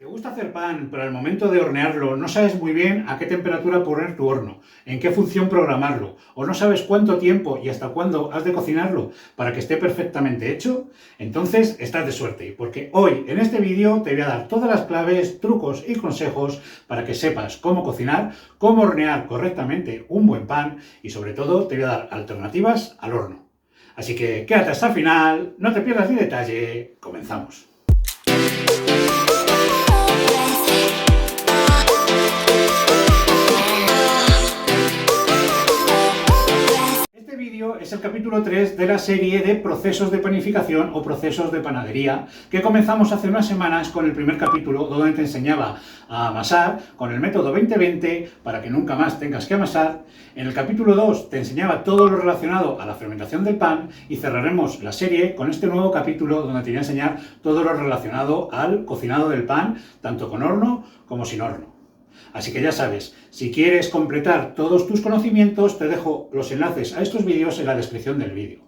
¿Te gusta hacer pan, pero al momento de hornearlo no sabes muy bien a qué temperatura poner tu horno, en qué función programarlo, o no sabes cuánto tiempo y hasta cuándo has de cocinarlo para que esté perfectamente hecho? Entonces estás de suerte, porque hoy en este vídeo te voy a dar todas las claves, trucos y consejos para que sepas cómo cocinar, cómo hornear correctamente un buen pan y sobre todo te voy a dar alternativas al horno. Así que quédate hasta el final, no te pierdas ni detalle, comenzamos. Es el capítulo 3 de la serie de procesos de panificación o procesos de panadería que comenzamos hace unas semanas con el primer capítulo donde te enseñaba a amasar con el método 20-20 para que nunca más tengas que amasar. En el capítulo 2 te enseñaba todo lo relacionado a la fermentación del pan y cerraremos la serie con este nuevo capítulo donde te voy a enseñar todo lo relacionado al cocinado del pan, tanto con horno como sin horno. Así que ya sabes, si quieres completar todos tus conocimientos, te dejo los enlaces a estos vídeos en la descripción del vídeo.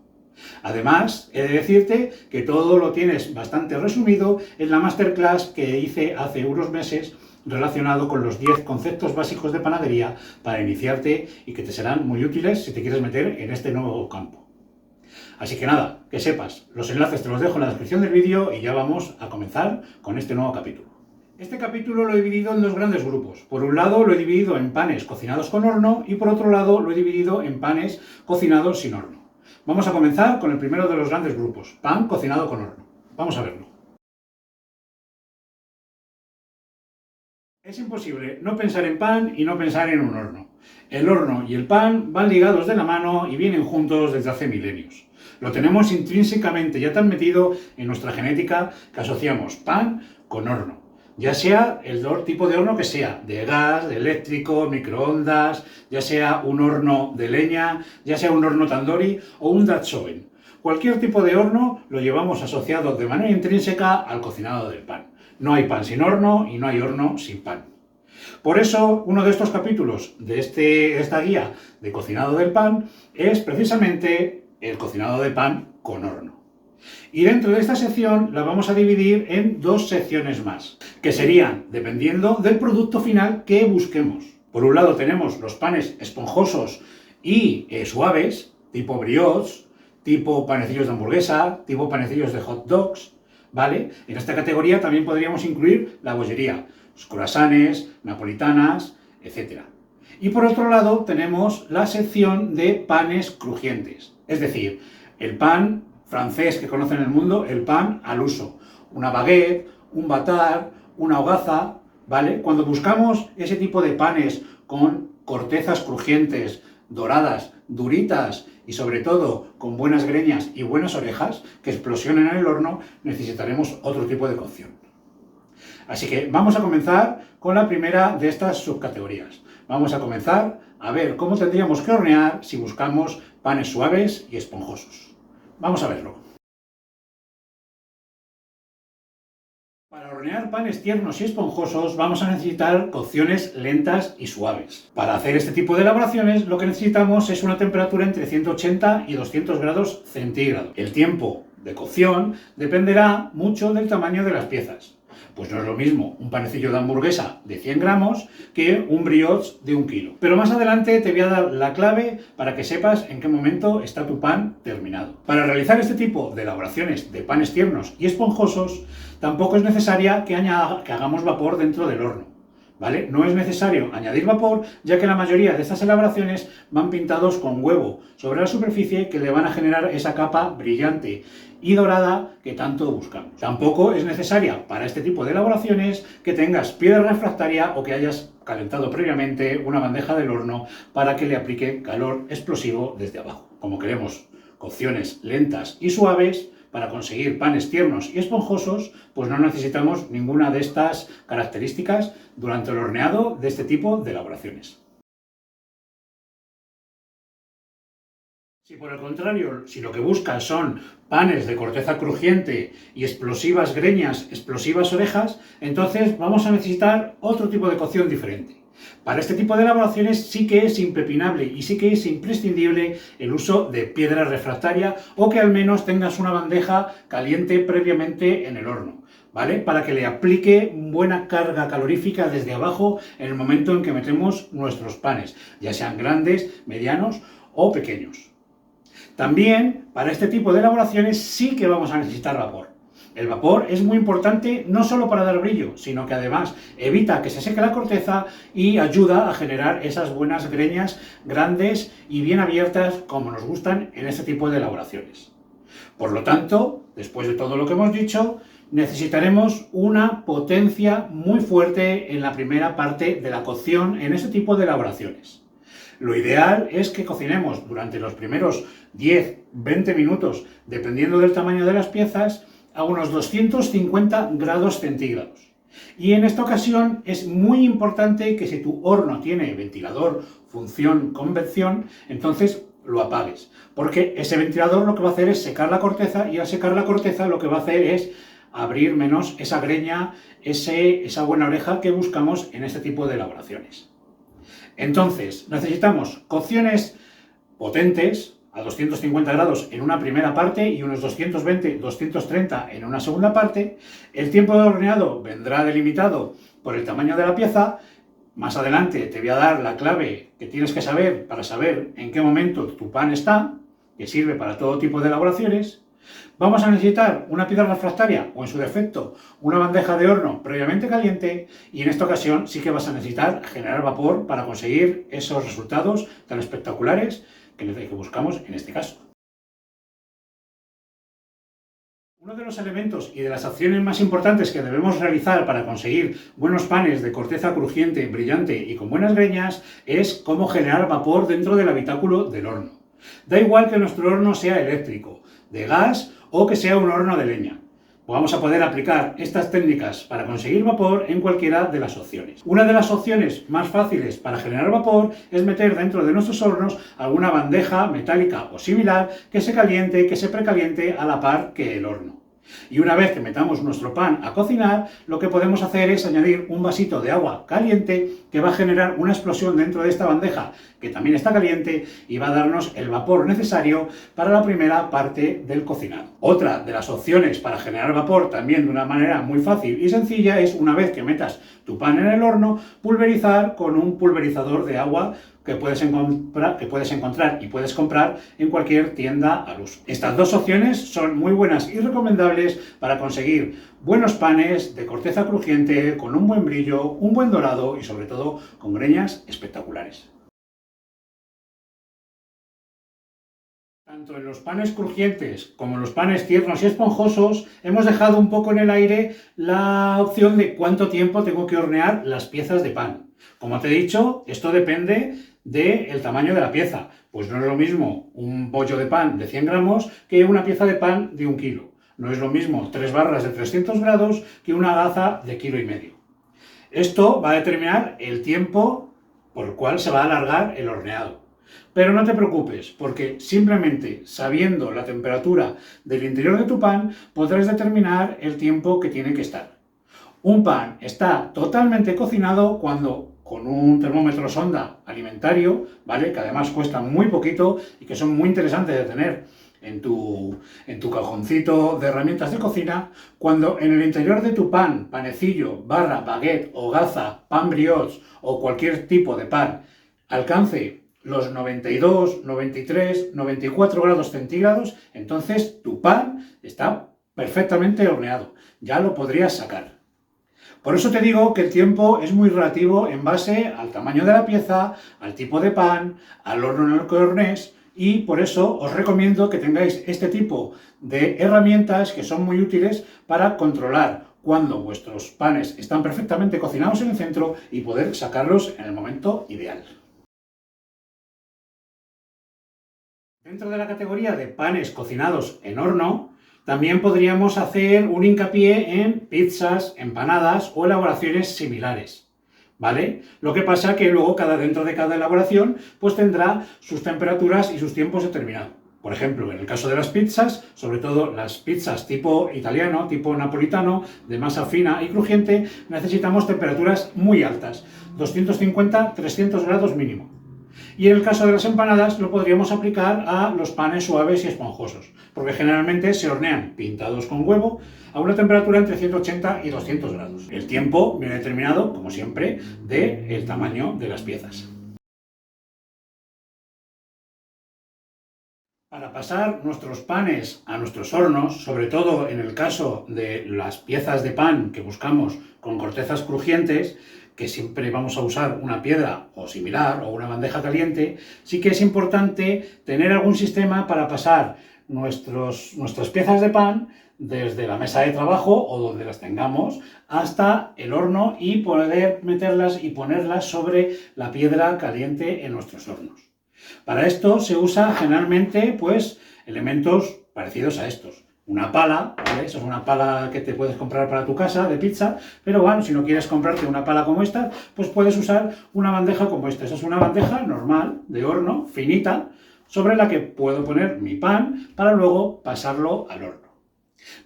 Además, he de decirte que todo lo tienes bastante resumido en la masterclass que hice hace unos meses relacionado con los 10 conceptos básicos de panadería para iniciarte y que te serán muy útiles si te quieres meter en este nuevo campo. Así que nada, que sepas, los enlaces te los dejo en la descripción del vídeo y ya vamos a comenzar con este nuevo capítulo. Este capítulo lo he dividido en dos grandes grupos. Por un lado lo he dividido en panes cocinados con horno y por otro lado lo he dividido en panes cocinados sin horno. Vamos a comenzar con el primero de los grandes grupos, pan cocinado con horno. Vamos a verlo. Es imposible no pensar en pan y no pensar en un horno. El horno y el pan van ligados de la mano y vienen juntos desde hace milenios. Lo tenemos intrínsecamente ya tan metido en nuestra genética que asociamos pan con horno. Ya sea el tipo de horno que sea, de gas, de eléctrico, microondas, ya sea un horno de leña, ya sea un horno tandoori o un Dutch oven. Cualquier tipo de horno lo llevamos asociado de manera intrínseca al cocinado del pan. No hay pan sin horno y no hay horno sin pan. Por eso, uno de estos capítulos de esta guía de cocinado del pan es precisamente el cocinado del pan con horno. Y dentro de esta sección la vamos a dividir en dos secciones más, que serían dependiendo del producto final que busquemos. Por un lado tenemos los panes esponjosos y suaves, tipo brioches, tipo panecillos de hamburguesa, tipo panecillos de hot dogs, ¿vale? En esta categoría también podríamos incluir la bollería, los croissants, napolitanas, etc. Y por otro lado tenemos la sección de panes crujientes, es decir, el pan francés que conocen el mundo, el pan al uso. Una baguette, un batard, una hogaza, ¿vale? Cuando buscamos ese tipo de panes con cortezas crujientes, doradas, duritas y sobre todo con buenas greñas y buenas orejas que explosionen en el horno, necesitaremos otro tipo de cocción. Así que vamos a comenzar con la primera de estas subcategorías. Vamos a comenzar a ver cómo tendríamos que hornear si buscamos panes suaves y esponjosos. Vamos a verlo. Para hornear panes tiernos y esponjosos vamos a necesitar cocciones lentas y suaves. Para hacer este tipo de elaboraciones lo que necesitamos es una temperatura entre 180 y 200 grados centígrados. El tiempo de cocción dependerá mucho del tamaño de las piezas. Pues no es lo mismo un panecillo de hamburguesa de 100 gramos que un brioche de 1 kilo. Pero más adelante te voy a dar la clave para que sepas en qué momento está tu pan terminado. Para realizar este tipo de elaboraciones de panes tiernos y esponjosos, tampoco es necesaria que hagamos vapor dentro del horno, ¿vale? No es necesario añadir vapor, ya que la mayoría de estas elaboraciones van pintados con huevo sobre la superficie que le van a generar esa capa brillante y dorada que tanto buscamos. Tampoco es necesaria para este tipo de elaboraciones que tengas piedra refractaria o que hayas calentado previamente una bandeja del horno para que le aplique calor explosivo desde abajo. Como queremos cocciones lentas y suaves, para conseguir panes tiernos y esponjosos, pues no necesitamos ninguna de estas características durante el horneado de este tipo de elaboraciones. Si por el contrario, si lo que buscas son panes de corteza crujiente y explosivas greñas, explosivas orejas, entonces vamos a necesitar otro tipo de cocción diferente. Para este tipo de elaboraciones sí que es impepinable y sí que es imprescindible el uso de piedra refractaria o que al menos tengas una bandeja caliente previamente en el horno. ¿vale? Para que le aplique buena carga calorífica desde abajo en el momento en que metemos nuestros panes, ya sean grandes, medianos o pequeños. También, para este tipo de elaboraciones sí que vamos a necesitar vapor. El vapor es muy importante no solo para dar brillo, sino que además evita que se seque la corteza y ayuda a generar esas buenas greñas grandes y bien abiertas como nos gustan en este tipo de elaboraciones. Por lo tanto, después de todo lo que hemos dicho, necesitaremos una potencia muy fuerte en la primera parte de la cocción en este tipo de elaboraciones. Lo ideal es que cocinemos durante los primeros 10-20 minutos, dependiendo del tamaño de las piezas, a unos 250 grados centígrados. Y en esta ocasión es muy importante que si tu horno tiene ventilador, función, convección, entonces lo apagues. Porque ese ventilador lo que va a hacer es secar la corteza y al secar la corteza lo que va a hacer es abrir menos esa greña, esa buena oreja que buscamos en este tipo de elaboraciones. Entonces, necesitamos cocciones potentes a 250 grados en una primera parte y unos 220-230 en una segunda parte. El tiempo de horneado vendrá delimitado por el tamaño de la pieza. Más adelante te voy a dar la clave que tienes que saber para saber en qué momento tu pan está, que sirve para todo tipo de elaboraciones. Vamos a necesitar una piedra refractaria o en su defecto una bandeja de horno previamente caliente y en esta ocasión sí que vas a necesitar generar vapor para conseguir esos resultados tan espectaculares que buscamos en este caso. Uno de los elementos y de las acciones más importantes que debemos realizar para conseguir buenos panes de corteza crujiente, brillante y con buenas greñas es cómo generar vapor dentro del habitáculo del horno. Da igual que nuestro horno sea eléctrico, de gas o que sea un horno de leña. Vamos a poder aplicar estas técnicas para conseguir vapor en cualquiera de las opciones. Una de las opciones más fáciles para generar vapor es meter dentro de nuestros hornos alguna bandeja metálica o similar que se caliente, que se precaliente a la par que el horno. Y una vez que metamos nuestro pan a cocinar, lo que podemos hacer es añadir un vasito de agua caliente que va a generar una explosión dentro de esta bandeja que también está caliente y va a darnos el vapor necesario para la primera parte del cocinado. Otra de las opciones para generar vapor también de una manera muy fácil y sencilla es, una vez que metas tu pan en el horno, pulverizar con un pulverizador de agua que puedes encontrar y puedes comprar en cualquier tienda al uso. Estas dos opciones son muy buenas y recomendables para conseguir buenos panes de corteza crujiente, con un buen brillo, un buen dorado y sobre todo con greñas espectaculares. Tanto en los panes crujientes como en los panes tiernos y esponjosos hemos dejado un poco en el aire la opción de cuánto tiempo tengo que hornear las piezas de pan. Como te he dicho, esto depende del tamaño de la pieza. Pues no es lo mismo un bollo de pan de 100 gramos que una pieza de pan de 1 kilo. No es lo mismo 3 barras de 300 grados que una gaza de 1,5 kg. Esto va a determinar el tiempo por el cual se va a alargar el horneado. Pero no te preocupes, porque simplemente sabiendo la temperatura del interior de tu pan podrás determinar el tiempo que tiene que estar. Un pan está totalmente cocinado cuando con un termómetro sonda alimentario, ¿vale? Que además cuesta muy poquito y que son muy interesantes de tener en tu cajoncito de herramientas de cocina, cuando en el interior de tu pan, panecillo, barra, baguette, hogaza, pan brioche o cualquier tipo de pan alcance los 92, 93, 94 grados centígrados, entonces tu pan está perfectamente horneado. Ya lo podrías sacar. Por eso te digo que el tiempo es muy relativo en base al tamaño de la pieza, al tipo de pan, al horno en el que hornees, y por eso os recomiendo que tengáis este tipo de herramientas que son muy útiles para controlar cuando vuestros panes están perfectamente cocinados en el centro y poder sacarlos en el momento ideal. Dentro de la categoría de panes cocinados en horno, también podríamos hacer un hincapié en pizzas, empanadas o elaboraciones similares, ¿vale? Lo que pasa que luego dentro de cada elaboración pues tendrá sus temperaturas y sus tiempos determinados. Por ejemplo, en el caso de las pizzas, sobre todo las pizzas tipo italiano, tipo napolitano, de masa fina y crujiente, necesitamos temperaturas muy altas, 250-300 grados mínimo. Y en el caso de las empanadas lo podríamos aplicar a los panes suaves y esponjosos, porque generalmente se hornean pintados con huevo a una temperatura entre 180 y 200 grados. El tiempo viene determinado, como siempre, del tamaño de las piezas. Para pasar nuestros panes a nuestros hornos, sobre todo en el caso de las piezas de pan que buscamos con cortezas crujientes, que siempre vamos a usar una piedra o similar o una bandeja caliente, sí que es importante tener algún sistema para pasar nuestras piezas de pan desde la mesa de trabajo o donde las tengamos hasta el horno y poder meterlas y ponerlas sobre la piedra caliente en nuestros hornos. Para esto se usa generalmente pues elementos parecidos a estos. Una pala, ¿vale? Eso es una pala que te puedes comprar para tu casa de pizza, pero bueno, si no quieres comprarte una pala como esta, pues puedes usar una bandeja como esta. Esa es una bandeja normal, de horno, finita, sobre la que puedo poner mi pan para luego pasarlo al horno.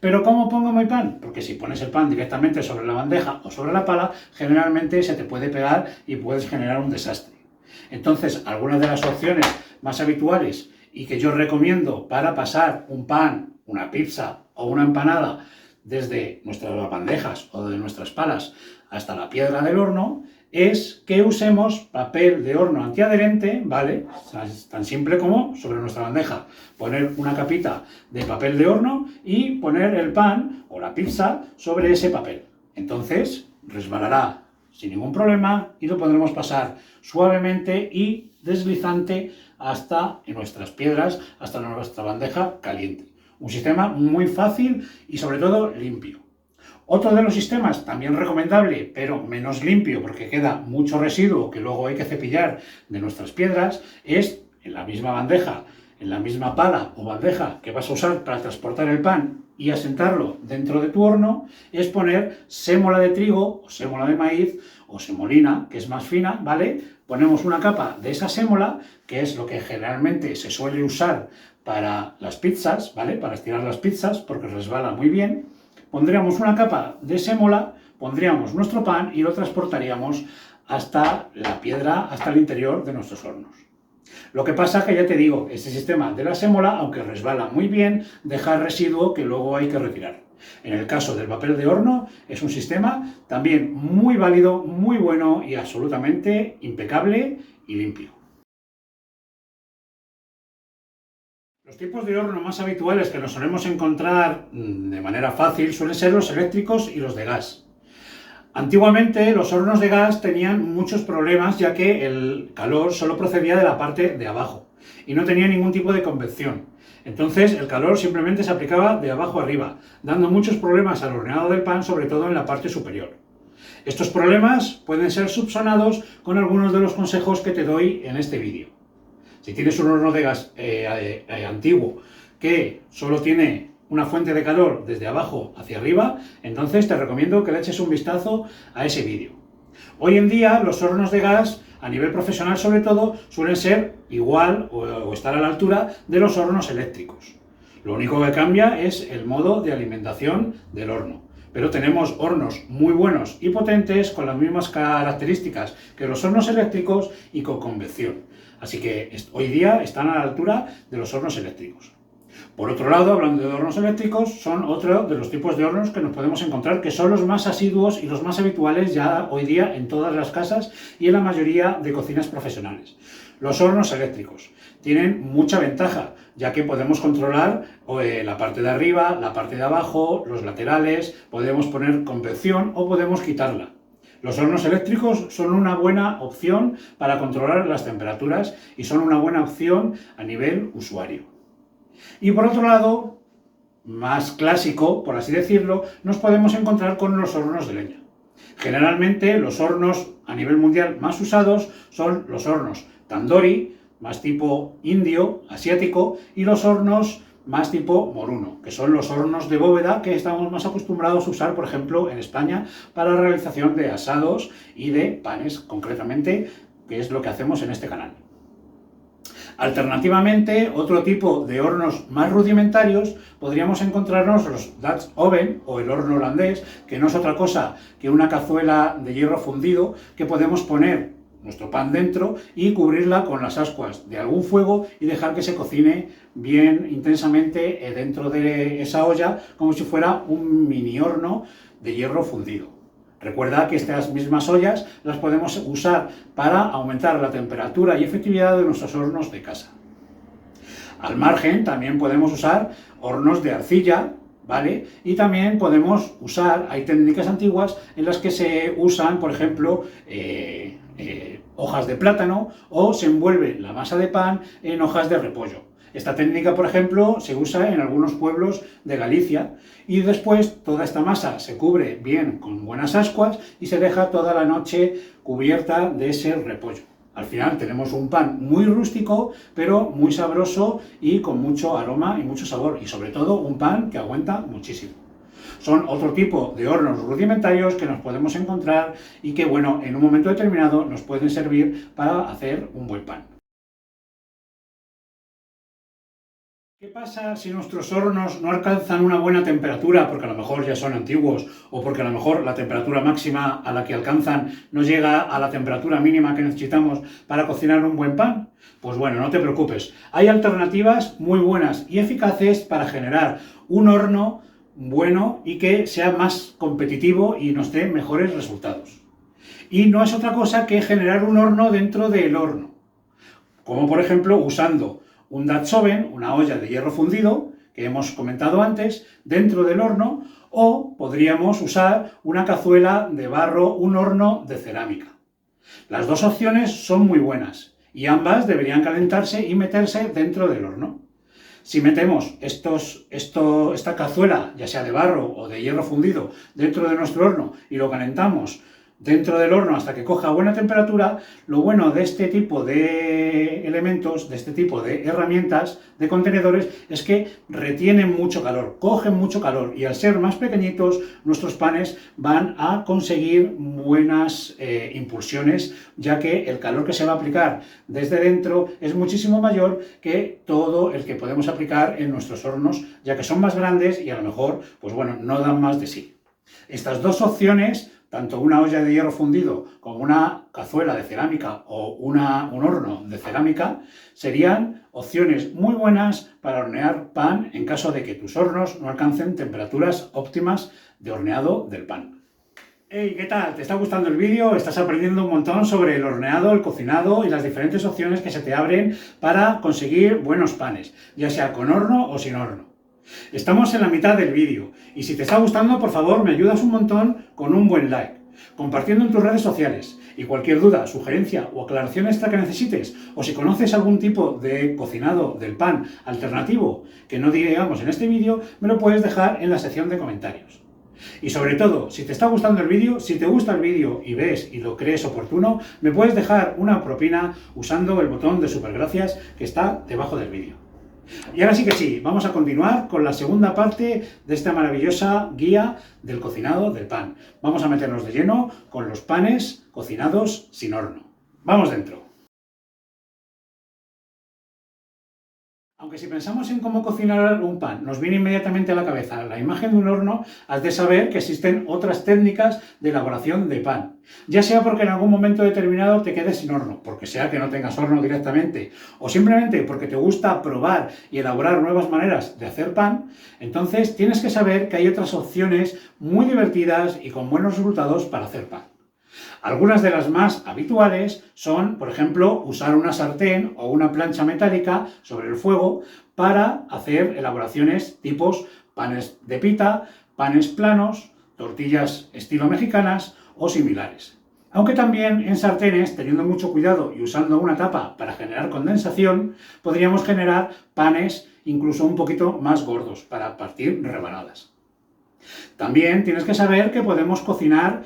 ¿Pero cómo pongo mi pan? Porque si pones el pan directamente sobre la bandeja o sobre la pala, generalmente se te puede pegar y puedes generar un desastre. Entonces, algunas de las opciones más habituales y que yo recomiendo para pasar un pan, una pizza o una empanada desde nuestras bandejas o de nuestras palas hasta la piedra del horno es que usemos papel de horno antiadherente, ¿vale? Es tan simple como sobre nuestra bandeja poner una capita de papel de horno y poner el pan o la pizza sobre ese papel. Entonces resbalará sin ningún problema y lo podremos pasar suavemente y deslizante hasta nuestras piedras, hasta nuestra bandeja caliente. Un sistema muy fácil y sobre todo limpio. Otro de los sistemas también recomendable, pero menos limpio porque queda mucho residuo que luego hay que cepillar de nuestras piedras, es en la misma bandeja, en la misma pala o bandeja que vas a usar para transportar el pan y asentarlo dentro de tu horno, es poner sémola de trigo o sémola de maíz o semolina, que es más fina, ¿vale? Ponemos una capa de esa sémola, que es lo que generalmente se suele usar para las pizzas, ¿vale? Para estirar las pizzas, porque resbala muy bien. Pondríamos una capa de sémola, pondríamos nuestro pan y lo transportaríamos hasta la piedra, hasta el interior de nuestros hornos. Lo que pasa que ya te digo, este sistema de la sémola, aunque resbala muy bien, deja residuo que luego hay que retirar. En el caso del papel de horno, es un sistema también muy válido, muy bueno y absolutamente impecable y limpio. Los tipos de horno más habituales que nos solemos encontrar de manera fácil suelen ser los eléctricos y los de gas. Antiguamente los hornos de gas tenían muchos problemas ya que el calor solo procedía de la parte de abajo y no tenía ningún tipo de convección. Entonces el calor simplemente se aplicaba de abajo arriba, dando muchos problemas al horneado del pan, sobre todo en la parte superior. Estos problemas pueden ser subsanados con algunos de los consejos que te doy en este vídeo. Si tienes un horno de gas antiguo que solo tiene una fuente de calor desde abajo hacia arriba, entonces te recomiendo que le eches un vistazo a ese vídeo. Hoy en día los hornos de gas, a nivel profesional sobre todo, suelen ser igual o estar a la altura de los hornos eléctricos. Lo único que cambia es el modo de alimentación del horno. Pero tenemos hornos muy buenos y potentes con las mismas características que los hornos eléctricos y con convección. Así que hoy día están a la altura de los hornos eléctricos. Por otro lado, hablando de hornos eléctricos, son otro de los tipos de hornos que nos podemos encontrar, que son los más asiduos y los más habituales ya hoy día en todas las casas y en la mayoría de cocinas profesionales. Los hornos eléctricos tienen mucha ventaja, ya que podemos controlar la parte de arriba, la parte de abajo, los laterales, podemos poner convección o podemos quitarla. Los hornos eléctricos son una buena opción para controlar las temperaturas y son una buena opción a nivel usuario. Y por otro lado, más clásico, por así decirlo, nos podemos encontrar con los hornos de leña. Generalmente los hornos a nivel mundial más usados son los hornos tandoori, más tipo indio, asiático, y los hornos más tipo moruno, que son los hornos de bóveda que estamos más acostumbrados a usar, por ejemplo, en España para la realización de asados y de panes, concretamente, que es lo que hacemos en este canal. Alternativamente, otro tipo de hornos más rudimentarios, podríamos encontrarnos los Dutch Oven o el horno holandés, que no es otra cosa que una cazuela de hierro fundido que podemos poner nuestro pan dentro y cubrirla con las ascuas de algún fuego y dejar que se cocine bien intensamente dentro de esa olla, como si fuera un mini horno de hierro fundido. Recuerda que estas mismas ollas las podemos usar para aumentar la temperatura y efectividad de nuestros hornos de casa. Al margen también podemos usar hornos de arcilla, ¿vale? Y también podemos usar, hay técnicas antiguas en las que se usan, por ejemplo, hojas de plátano o se envuelve la masa de pan en hojas de repollo. Esta técnica, por ejemplo, se usa en algunos pueblos de Galicia y después toda esta masa se cubre bien con buenas ascuas y se deja toda la noche cubierta de ese repollo. Al final tenemos un pan muy rústico, pero muy sabroso y con mucho aroma y mucho sabor, y sobre todo un pan que aguanta muchísimo. Son otro tipo de hornos rudimentarios que nos podemos encontrar y que, bueno, en un momento determinado nos pueden servir para hacer un buen pan. ¿Qué pasa si nuestros hornos no alcanzan una buena temperatura porque a lo mejor ya son antiguos o porque a lo mejor la temperatura máxima a la que alcanzan no llega a la temperatura mínima que necesitamos para cocinar un buen pan? Pues bueno, no te preocupes. Hay alternativas muy buenas y eficaces para generar un horno bueno y que sea más competitivo y nos dé mejores resultados. Y no es otra cosa que generar un horno dentro del horno, como por ejemplo usando un Datsoven, una olla de hierro fundido, que hemos comentado antes, dentro del horno, o podríamos usar una cazuela de barro, un horno de cerámica. Las dos opciones son muy buenas y ambas deberían calentarse y meterse dentro del horno. Si metemos esta cazuela, ya sea de barro o de hierro fundido, dentro de nuestro horno y lo calentamos dentro del horno hasta que coja buena temperatura, lo bueno de este tipo de elementos, de este tipo de herramientas, de contenedores, es que retienen mucho calor, cogen mucho calor y al ser más pequeñitos nuestros panes van a conseguir buenas impulsiones, ya que el calor que se va a aplicar desde dentro es muchísimo mayor que todo el que podemos aplicar en nuestros hornos, ya que son más grandes y a lo mejor, pues bueno, no dan más de sí. Estas dos opciones, tanto una olla de hierro fundido como una cazuela de cerámica o un horno de cerámica, serían opciones muy buenas para hornear pan en caso de que tus hornos no alcancen temperaturas óptimas de horneado del pan. Hey, ¿qué tal? ¿Te está gustando el vídeo? ¿Estás aprendiendo un montón sobre el horneado, el cocinado y las diferentes opciones que se te abren para conseguir buenos panes, ya sea con horno o sin horno? Estamos en la mitad del vídeo y si te está gustando, por favor, me ayudas un montón con un buen like, compartiendo en tus redes sociales, y cualquier duda, sugerencia o aclaración extra que necesites, o si conoces algún tipo de cocinado del pan alternativo que no digamos en este vídeo, me lo puedes dejar en la sección de comentarios. Y sobre todo, si te está gustando el vídeo, si te gusta el vídeo y ves y lo crees oportuno, me puedes dejar una propina usando el botón de supergracias que está debajo del vídeo. Y ahora sí que sí, vamos a continuar con la segunda parte de esta maravillosa guía del cocinado del pan. Vamos a meternos de lleno con los panes cocinados sin horno. ¡Vamos dentro! Aunque si pensamos en cómo cocinar un pan, nos viene inmediatamente a la cabeza la imagen de un horno, has de saber que existen otras técnicas de elaboración de pan. Ya sea porque en algún momento determinado te quedes sin horno, porque sea que no tengas horno directamente, o simplemente porque te gusta probar y elaborar nuevas maneras de hacer pan, entonces tienes que saber que hay otras opciones muy divertidas y con buenos resultados para hacer pan. Algunas de las más habituales son, por ejemplo, usar una sartén o una plancha metálica sobre el fuego para hacer elaboraciones tipos panes de pita, panes planos, tortillas estilo mexicanas o similares. Aunque también en sartenes, teniendo mucho cuidado y usando una tapa para generar condensación, podríamos generar panes incluso un poquito más gordos para partir rebanadas. También tienes que saber que podemos cocinar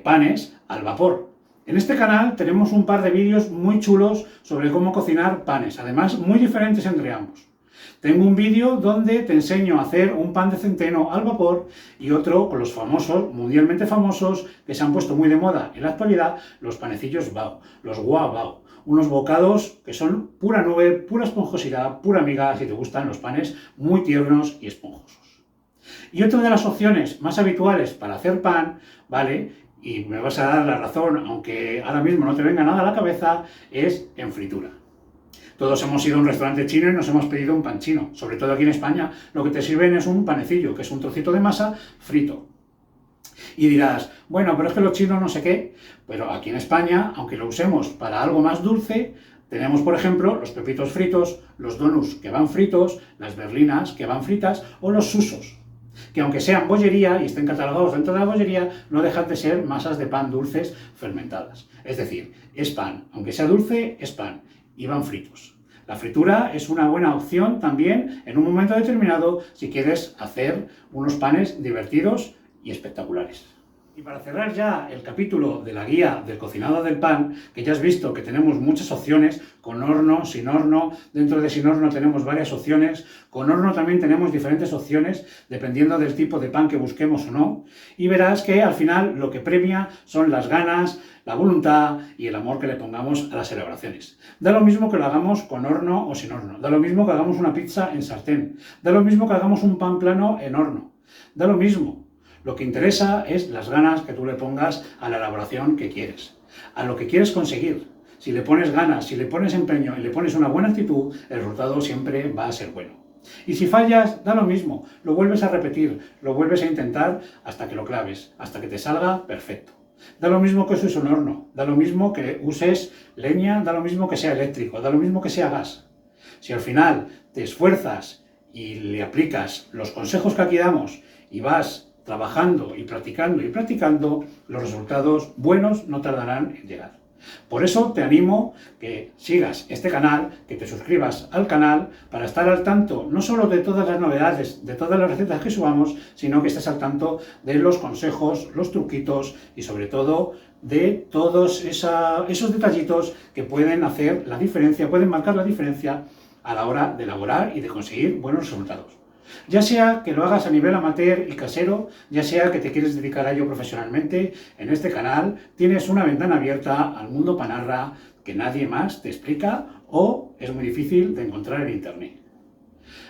panes al vapor. En este canal tenemos un par de vídeos muy chulos sobre cómo cocinar panes, además muy diferentes entre ambos. Tengo un vídeo donde te enseño a hacer un pan de centeno al vapor y otro con los famosos, mundialmente famosos, que se han puesto muy de moda en la actualidad, los panecillos bao, los Wa Bao. Unos bocados que son pura nube, pura esponjosidad, pura miga, si te gustan los panes muy tiernos y esponjosos. Y otra de las opciones más habituales para hacer pan, ¿vale? y me vas a dar la razón, aunque ahora mismo no te venga nada a la cabeza, es en fritura. Todos hemos ido a un restaurante chino y nos hemos pedido un pan chino. Sobre todo aquí en España, lo que te sirven es un panecillo, que es un trocito de masa frito. Y dirás, bueno, pero es que los chinos no sé qué. Pero aquí en España, aunque lo usemos para algo más dulce, tenemos, por ejemplo, los pepitos fritos, los donuts que van fritos, las berlinas que van fritas o los susos, que aunque sean bollería y estén catalogados dentro de la bollería, no dejan de ser masas de pan dulces fermentadas. Es decir, es pan, aunque sea dulce, es pan, y van fritos. La fritura es una buena opción también en un momento determinado si quieres hacer unos panes divertidos y espectaculares. Y para cerrar ya el capítulo de la guía del cocinado del pan, que ya has visto que tenemos muchas opciones, con horno, sin horno, dentro de sin horno tenemos varias opciones, con horno también tenemos diferentes opciones, dependiendo del tipo de pan que busquemos o no, y verás que al final lo que premia son las ganas, la voluntad y el amor que le pongamos a las elaboraciones. Da lo mismo que lo hagamos con horno o sin horno, da lo mismo que hagamos una pizza en sartén, da lo mismo que hagamos un pan plano en horno, da lo mismo. Lo que interesa es las ganas que tú le pongas a la elaboración que quieres, a lo que quieres conseguir. Si le pones ganas, si le pones empeño y le pones una buena actitud, el resultado siempre va a ser bueno. Y si fallas, da lo mismo, lo vuelves a repetir, lo vuelves a intentar hasta que lo claves, hasta que te salga perfecto. Da lo mismo que uses un horno, da lo mismo que uses leña, da lo mismo que sea eléctrico, da lo mismo que sea gas. Si al final te esfuerzas y le aplicas los consejos que aquí damos y vas trabajando y practicando, los resultados buenos no tardarán en llegar. Por eso te animo que sigas este canal, que te suscribas al canal para estar al tanto no solo de todas las novedades, de todas las recetas que subamos, sino que estés al tanto de los consejos, los truquitos y sobre todo de todos esos detallitos que pueden hacer la diferencia, pueden marcar la diferencia a la hora de elaborar y de conseguir buenos resultados. Ya sea que lo hagas a nivel amateur y casero, ya sea que te quieres dedicar a ello profesionalmente, en este canal tienes una ventana abierta al mundo panarra que nadie más te explica o es muy difícil de encontrar en internet.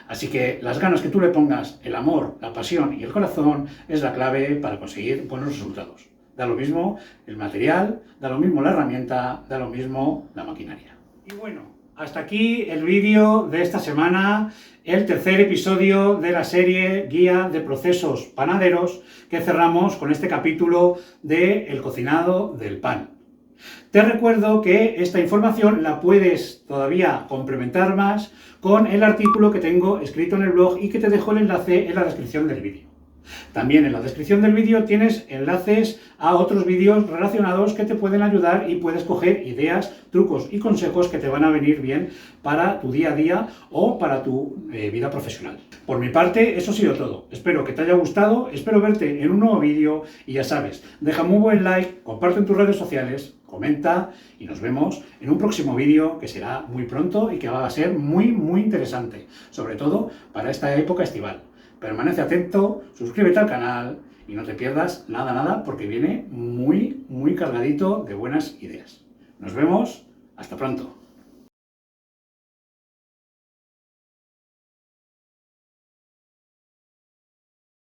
Así que las ganas que tú le pongas, el amor, la pasión y el corazón es la clave para conseguir buenos resultados. Da lo mismo el material, da lo mismo la herramienta, da lo mismo la maquinaria. Y bueno, hasta aquí el vídeo de esta semana, el tercer episodio de la serie Guía de Procesos Panaderos que cerramos con este capítulo de el cocinado del pan. Te recuerdo que esta información la puedes todavía complementar más con el artículo que tengo escrito en el blog y que te dejo el enlace en la descripción del vídeo. También en la descripción del vídeo tienes enlaces a otros vídeos relacionados que te pueden ayudar y puedes coger ideas, trucos y consejos que te van a venir bien para tu día a día o para tu vida profesional. Por mi parte, eso ha sido todo. Espero que te haya gustado, espero verte en un nuevo vídeo y ya sabes, deja muy buen like, comparte en tus redes sociales, comenta y nos vemos en un próximo vídeo que será muy pronto y que va a ser muy interesante, sobre todo para esta época estival. Permanece atento, suscríbete al canal y no te pierdas nada porque viene muy cargadito de buenas ideas. Nos vemos, hasta pronto.